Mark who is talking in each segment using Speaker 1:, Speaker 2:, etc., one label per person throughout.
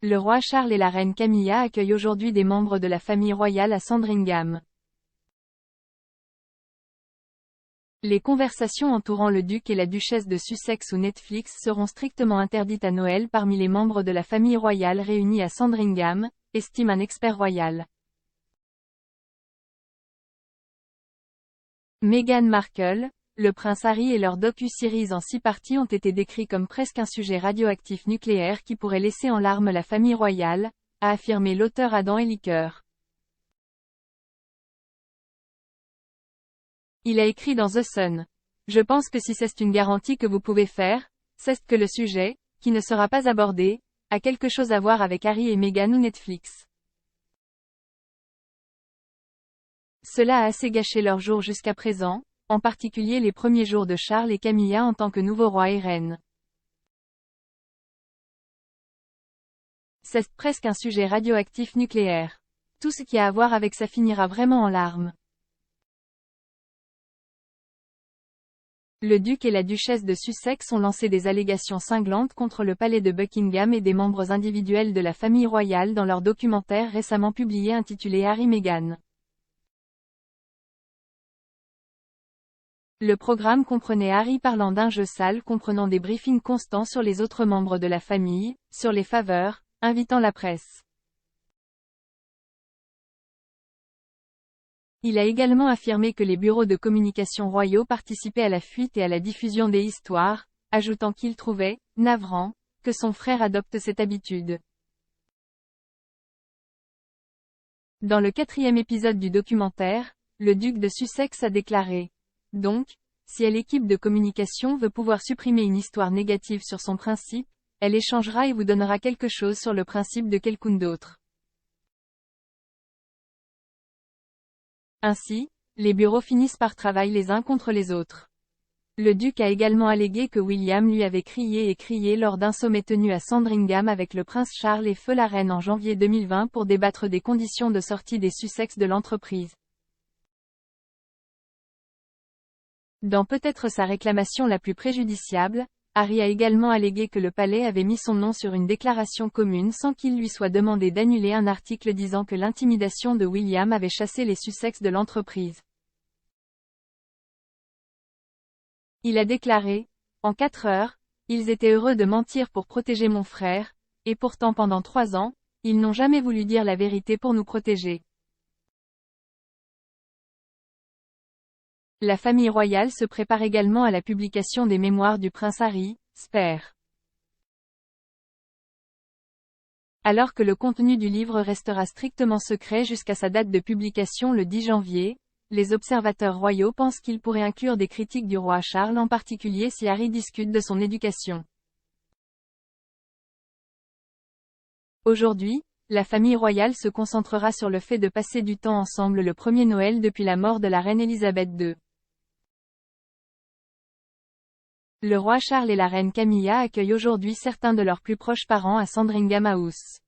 Speaker 1: Le roi Charles et la reine Camilla accueillent aujourd'hui des membres de la famille royale à Sandringham. Les conversations entourant le duc et la duchesse de Sussex ou Netflix seront strictement interdites à Noël parmi les membres de la famille royale réunis à Sandringham, estime un expert royal. Meghan Markle, le prince Harry et leur docu-series en 6 parties ont été décrits comme presque un sujet radioactif nucléaire qui pourrait laisser en larmes la famille royale, a affirmé l'auteur Adam Elicker. Il a écrit dans The Sun. Je pense que si c'est une garantie que vous pouvez faire, c'est que le sujet, qui ne sera pas abordé, a quelque chose à voir avec Harry et Meghan ou Netflix. Cela a assez gâché leur jour jusqu'à présent, en particulier les premiers jours de Charles et Camilla en tant que nouveaux rois et reines. C'est presque un sujet radioactif nucléaire. Tout ce qui a à voir avec ça finira vraiment en larmes. Le duc et la duchesse de Sussex ont lancé des allégations cinglantes contre le palais de Buckingham et des membres individuels de la famille royale dans leur documentaire récemment publié intitulé Harry-Meghan. Le programme comprenait Harry parlant d'un jeu sale comprenant des briefings constants sur les autres membres de la famille, sur les faveurs, invitant la presse. Il a également affirmé que les bureaux de communication royaux participaient à la fuite et à la diffusion des histoires, ajoutant qu'il trouvait « navrant » que son frère adopte cette habitude. Dans le 4e épisode du documentaire, le duc de Sussex a déclaré « Donc, si l'équipe de communication veut pouvoir supprimer une histoire négative sur son principe, elle échangera et vous donnera quelque chose sur le principe de quelqu'un d'autre. » Ainsi, les bureaux finissent par travailler les uns contre les autres. Le duc a également allégué que William lui avait crié et crié lors d'un sommet tenu à Sandringham avec le prince Charles et feu la reine en janvier 2020 pour débattre des conditions de sortie des Sussex de l'entreprise. Dans peut-être sa réclamation la plus préjudiciable, Harry a également allégué que le palais avait mis son nom sur une déclaration commune sans qu'il lui soit demandé d'annuler un article disant que l'intimidation de William avait chassé les Sussex de l'entreprise. Il a déclaré « En 4 heures, ils étaient heureux de mentir pour protéger mon frère, et pourtant pendant 3 ans, ils n'ont jamais voulu dire la vérité pour nous protéger. » La famille royale se prépare également à la publication des mémoires du prince Harry, Spare. Alors que le contenu du livre restera strictement secret jusqu'à sa date de publication le 10 janvier, les observateurs royaux pensent qu'il pourrait inclure des critiques du roi Charles en particulier si Harry discute de son éducation. Aujourd'hui, la famille royale se concentrera sur le fait de passer du temps ensemble le premier Noël depuis la mort de la reine Elisabeth II. Le roi Charles et la reine Camilla accueillent aujourd'hui certains de leurs plus proches parents à Sandringham House.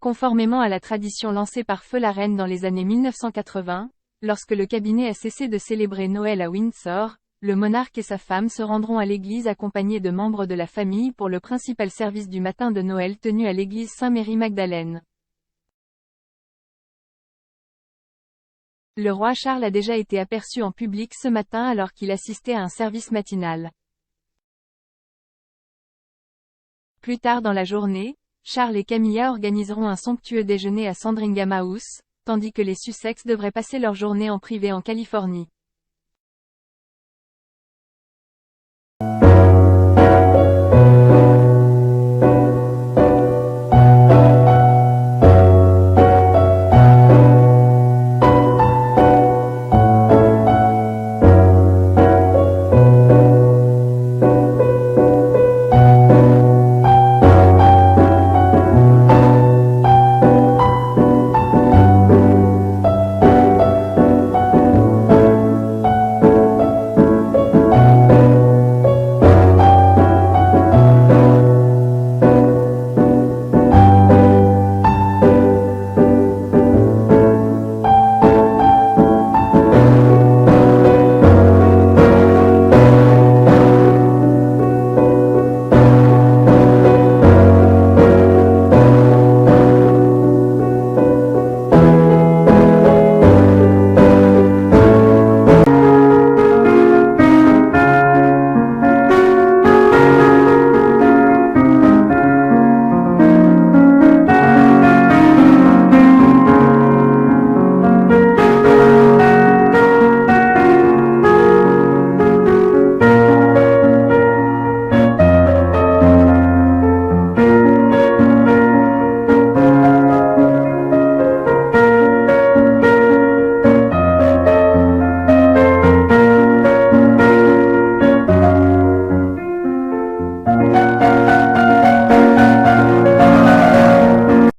Speaker 1: Conformément à la tradition lancée par feu la reine dans les années 1980, lorsque le cabinet a cessé de célébrer Noël à Windsor, le monarque et sa femme se rendront à l'église accompagnés de membres de la famille pour le principal service du matin de Noël tenu à l'église Saint-Mary-Magdalene. Le roi Charles a déjà été aperçu en public ce matin alors qu'il assistait à un service matinal. Plus tard dans la journée, Charles et Camilla organiseront un somptueux déjeuner à Sandringham House, tandis que les Sussex devraient passer leur journée en privé en Californie.